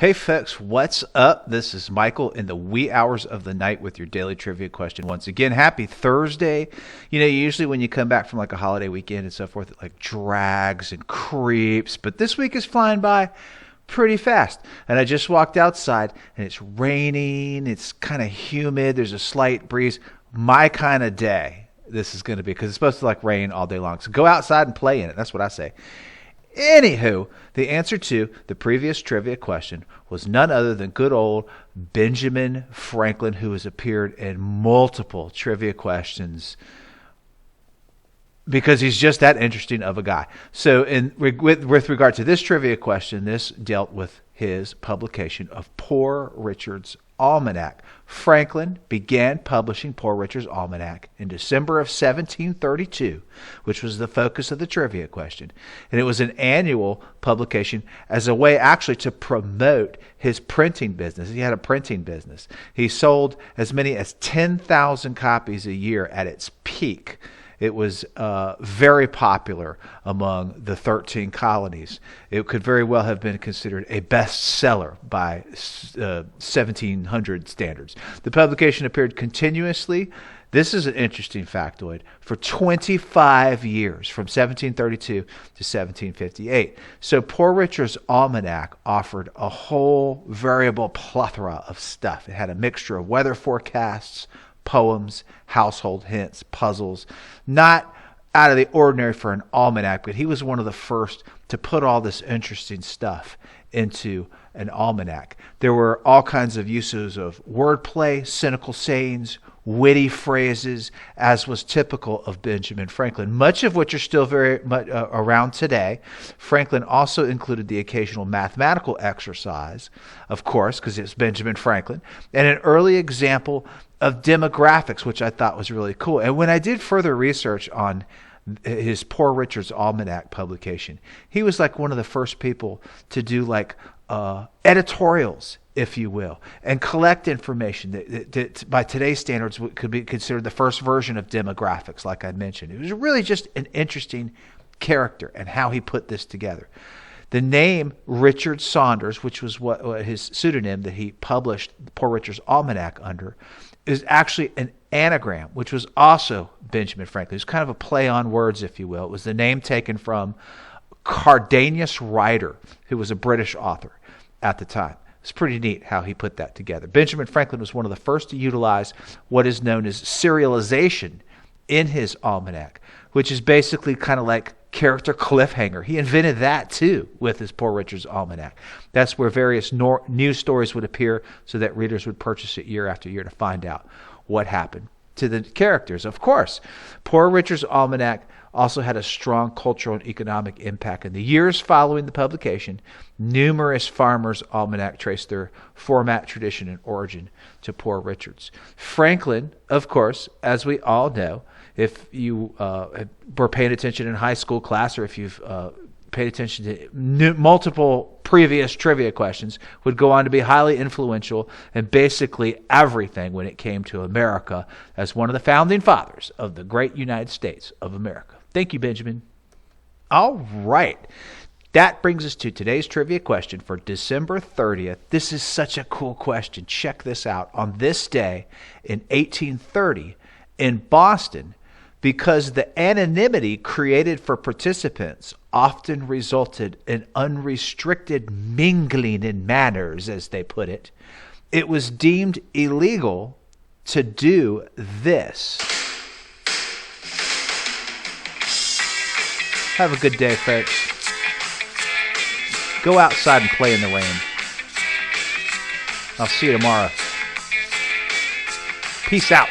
Hey folks, what's up? This is Michael in the wee hours of the night with your daily trivia question. Once again, happy Thursday. Usually when you come back from like a holiday weekend and so forth, it like drags and creeps, but this week is flying by pretty fast. And I just walked outside and it's raining, it's kind of humid, there's a slight breeze. My kind of day this is going to be, because it's supposed to like rain all day long. So go outside and play in it. That's what I say. Anywho, the answer to the previous trivia question was none other than good old Benjamin Franklin, who has appeared in multiple trivia questions because he's just that interesting of a guy. So with regard to this trivia question, this dealt with his publication of Poor Richard's Almanac. Franklin began publishing Poor Richard's Almanac in December of 1732, which was the focus of the trivia question. And it was an annual publication as a way actually to promote his printing business. He had a printing business. He sold as many as 10,000 copies a year at its peak. It was very popular among the 13 colonies. It could very well have been considered a bestseller by 1700 standards. The publication appeared continuously. This is an interesting factoid, for 25 years, from 1732 to 1758. So Poor Richard's Almanac offered a whole variable plethora of stuff. It had a mixture of weather forecasts, poems, household hints, puzzles. Not out of the ordinary for an almanac, but he was one of the first to put all this interesting stuff into an almanac. There were all kinds of uses of wordplay, cynical sayings, witty phrases, as was typical of Benjamin Franklin, much of which are still very much around today. Franklin also included the occasional mathematical exercise, of course, because it's Benjamin Franklin, and an early example of demographics, which I thought was really cool. And when I did further research on his Poor Richard's Almanac publication, he was like one of the first people to do like editorials, if you will, and collect information that by today's standards could be considered the first version of demographics, like I mentioned. It was really just an interesting character and how he put this together. The name Richard Saunders, which was what his pseudonym that he published Poor Richard's Almanac under, is actually an anagram, which was also Benjamin Franklin. It was kind of a play on words, if you will. It was the name taken from Cardanus Ryder, who was a British author at the time. It's pretty neat how he put that together. Benjamin Franklin was one of the first to utilize what is known as serialization in his almanac, which is basically kind of like character cliffhanger. He invented that too with his Poor Richard's Almanac. That's where various news stories would appear so that readers would purchase it year after year to find out what happened to the characters. Of course, Poor Richard's Almanac also had a strong cultural and economic impact. In the years following the publication, numerous farmers' almanac traced their format, tradition, and origin to Poor Richard's. Franklin, of course, as we all know, if you were paying attention in high school class, or if you've paid attention to multiple previous trivia questions, would go on to be highly influential in basically everything when it came to America as one of the founding fathers of the great United States of America. Thank you, Benjamin. All right. That brings us to today's trivia question for December 30th. This is such a cool question. Check this out. On this day in 1830 in Boston, because the anonymity created for participants often resulted in unrestricted mingling in manners, as they put it, it was deemed illegal to do this. Have a good day, folks. Go outside and play in the rain. I'll see you tomorrow. Peace out.